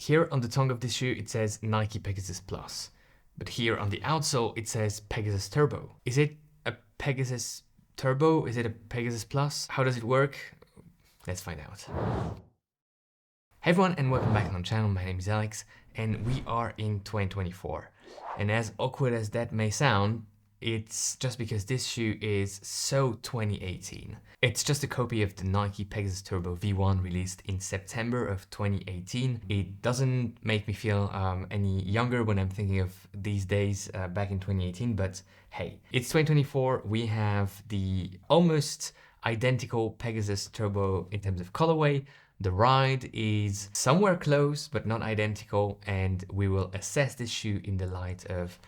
Here on the tongue of this shoe, it says Nike Pegasus Plus. But here on the outsole, it says Pegasus Turbo. Is it a Pegasus Turbo? Is it a Pegasus Plus? How does it work? Let's find out. Hey everyone, and welcome back on the channel. My name is Alex, and we are in 2024. And as awkward as that may sound, it's just because this shoe is so 2018. It's just a copy of the Nike Pegasus Turbo V1 released in September of 2018. It doesn't make me feel any younger when I'm thinking of these days back in 2018, but hey, it's 2024. We have the almost identical Pegasus Turbo in terms of colorway. The ride is somewhere close, but not identical, and we will assess this shoe in the light of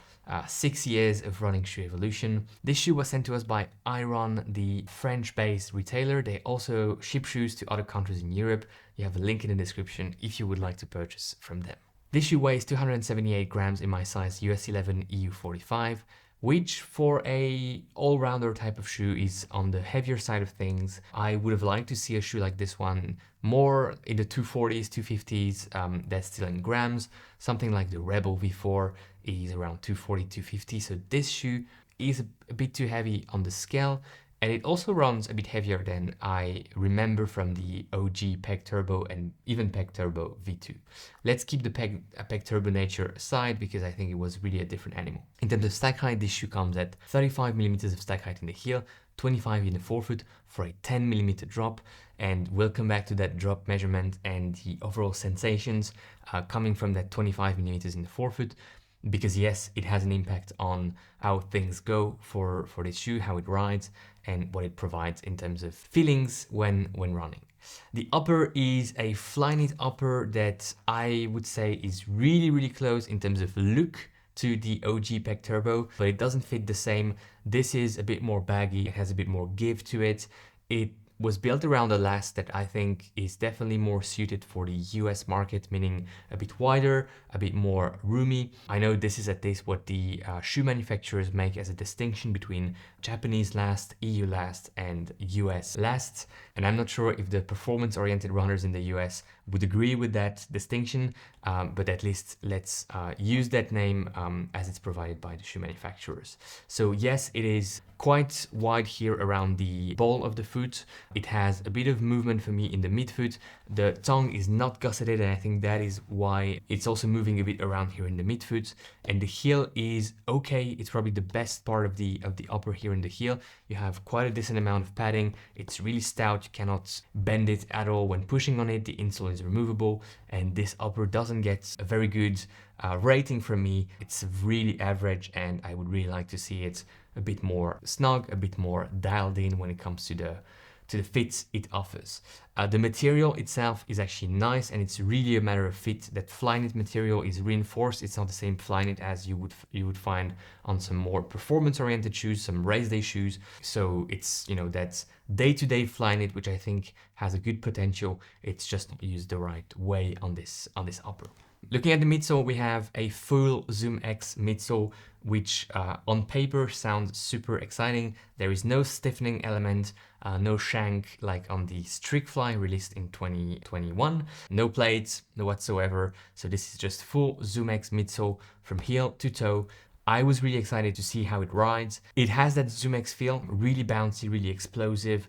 6 years of running shoe evolution. This shoe was sent to us by Iron, the French-based retailer. They also ship shoes to other countries in Europe. You have a link in the description if you would like to purchase from them. This shoe weighs 278 grams in my size US 11 EU 45, which for a all-rounder type of shoe is on the heavier side of things. I would have liked to see a shoe like this one more in the 240s, 250s, that's still in grams. Something like the Rebel V4 is around 240, 250. So this shoe is a bit too heavy on the scale, and it also runs a bit heavier than I remember from the OG Peg Turbo and even Peg Turbo V2. Let's keep the Peg Turbo nature aside because I think it was really a different animal. In terms of stack height, this shoe comes at 35 millimeters of stack height in the heel, 25 in the forefoot for a 10 millimeter drop, and we'll come back to that drop measurement and the overall sensations coming from that 25 millimeters in the forefoot. Because yes, it has an impact on how things go for this shoe, how it rides, and what it provides in terms of feelings when running. The upper is a Flyknit upper that I would say is really close in terms of look to the OG Peg Turbo, but it doesn't fit the same. This is a bit more baggy, it has a bit more give to it. It was built around a last that I think is definitely more suited for the US market, meaning a bit wider, a bit more roomy. I know this is at least what the shoe manufacturers make as a distinction between Japanese last, EU last, and US last. And I'm not sure if the performance-oriented runners in the US would agree with that distinction, but at least let's use that name as it's provided by the shoe manufacturers. So yes, it is quite wide here around the ball of the foot. It has a bit of movement for me in the midfoot. The tongue is not gusseted, and I think that is why it's also moving a bit around here in the midfoot. And the heel is okay. It's probably the best part of the upper here in the heel. You have quite a decent amount of padding. It's really stout. You cannot bend it at all when pushing on it. The insole is removable, and this upper doesn't get a very good rating from me. It's really average, and I would really like to see it a bit more snug, a bit more dialed in when it comes to the fits it offers. The material itself is actually nice, and it's really a matter of fit. That Flyknit material is reinforced. It's not the same Flyknit as you would find on some more performance-oriented shoes, some race day shoes. So it's, you know, that's day-to-day Flyknit, which I think has a good potential. It's just not used the right way on this upper. Looking at the midsole, we have a full Zoom X midsole, which on paper sounds super exciting. There is no stiffening element, no shank like on the Strixfly released in 2021, no plates, no whatsoever. So this is just full Zoom X midsole from heel to toe. I was really excited to see how it rides. It has that Zoom X feel, really bouncy, really explosive,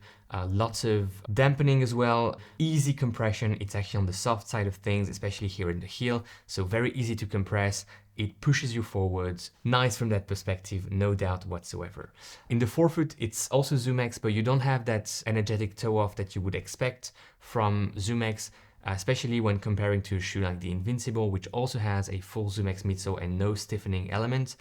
lots of dampening as well, easy compression. It's actually on the soft side of things, especially here in the heel, so very easy to compress. It pushes you forwards. Nice from that perspective, no doubt whatsoever. In the forefoot, it's also Zoom X, but you don't have that energetic toe off that you would expect from Zoom X, especially when comparing to a shoe like the Invincible, which also has a full Zoom X midsole and no stiffening element.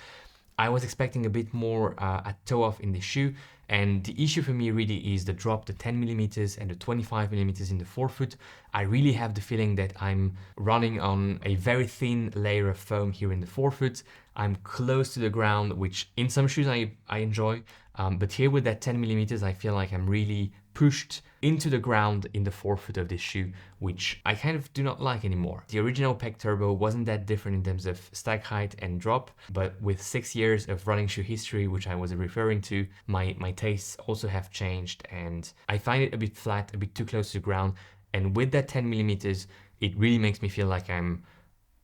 I was expecting a bit more at toe off in the shoe, and the issue for me really is the drop, the 10 millimeters and the 25 millimeters in the forefoot. I really have the feeling that I'm running on a very thin layer of foam here in the forefoot. I'm close to the ground, which in some shoes I enjoy, but here with that 10 millimeters, I feel like I'm really pushed into the ground in the forefoot of this shoe, which I kind of do not like anymore. The original Peg Turbo wasn't that different in terms of stack height and drop, but with 6 years of running shoe history, which I was referring to, my tastes also have changed, and I find it a bit flat, a bit too close to the ground. And with that 10 millimeters, it really makes me feel like I'm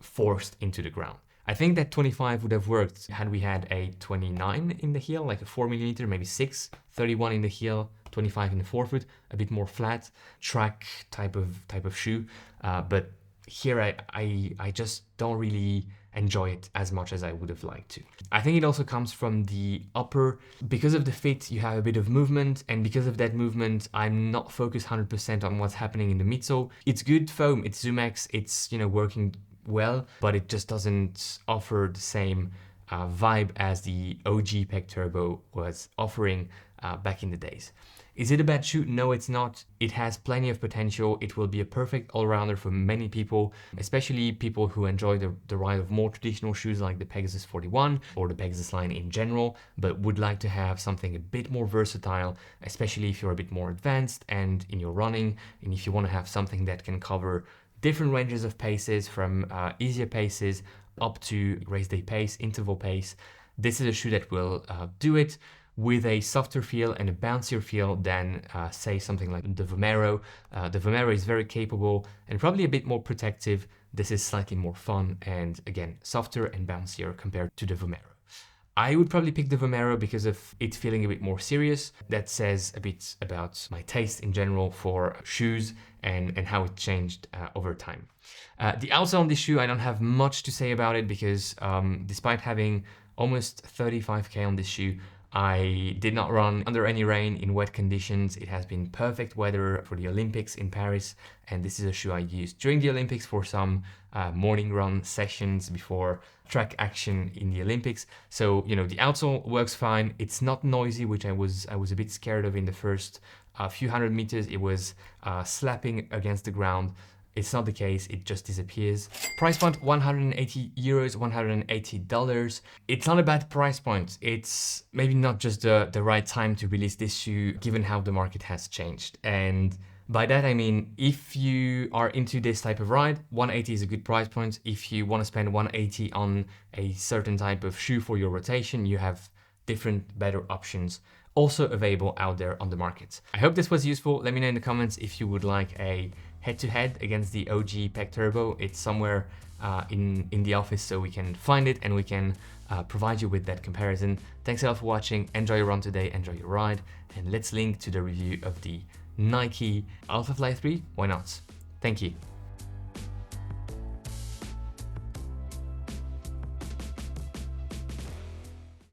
forced into the ground. I think that 25 would have worked had we had a 29 in the heel, like a 4mm, maybe 6, 31 in the heel, 25 in the forefoot, a bit more flat, track type of shoe. But here I just don't really enjoy it as much as I would have liked to. I think it also comes from the upper. Because of the fit, you have a bit of movement, and because of that movement, I'm not focused 100% on what's happening in the midsole. It's good foam, it's ZoomX, it's, you know, working well, but it just doesn't offer the same vibe as the OG Peg Turbo was offering back in the days. Is it a bad shoe? No, it's not. It has plenty of potential. It will be a perfect all-rounder for many people, especially people who enjoy the ride of more traditional shoes like the Pegasus 41 or the Pegasus line in general, but would like to have something a bit more versatile, especially if you're a bit more advanced and in your running, and if you want to have something that can cover different ranges of paces, from easier paces up to race day pace, interval pace. This is a shoe that will do it with a softer feel and a bouncier feel than say something like the Vomero. The Vomero is very capable and probably a bit more protective. This is slightly more fun and, again, softer and bouncier compared to the Vomero. I would probably pick the Vomero because of it feeling a bit more serious. That says a bit about my taste in general for shoes and how it changed over time. The outsole on this shoe, I don't have much to say about it because despite having almost 35k on this shoe, I did not run under any rain in wet conditions. It has been perfect weather for the Olympics in Paris, and this is a shoe I used during the Olympics for some morning run sessions before track action in the Olympics. So, you know, the outsole works fine. It's not noisy, which I was a bit scared of in the first few hundred meters. It was slapping against the ground. It's not the case, it just disappears. Price point, 180 euros, $180. It's not a bad price point. It's maybe not just the right time to release this shoe, given how the market has changed. And by that I mean, if you are into this type of ride, 180 is a good price point. If you want to spend 180 on a certain type of shoe for your rotation, you have different, better options also available out there on the market. I hope this was useful. Let me know in the comments if you would like a head-to-head against the OG Peg Turbo. It's somewhere in the office, so we can find it and we can provide you with that comparison. Thanks a lot for watching. Enjoy your run today, enjoy your ride, and let's link to the review of the Nike Alpha Fly 3. Why not? Thank you.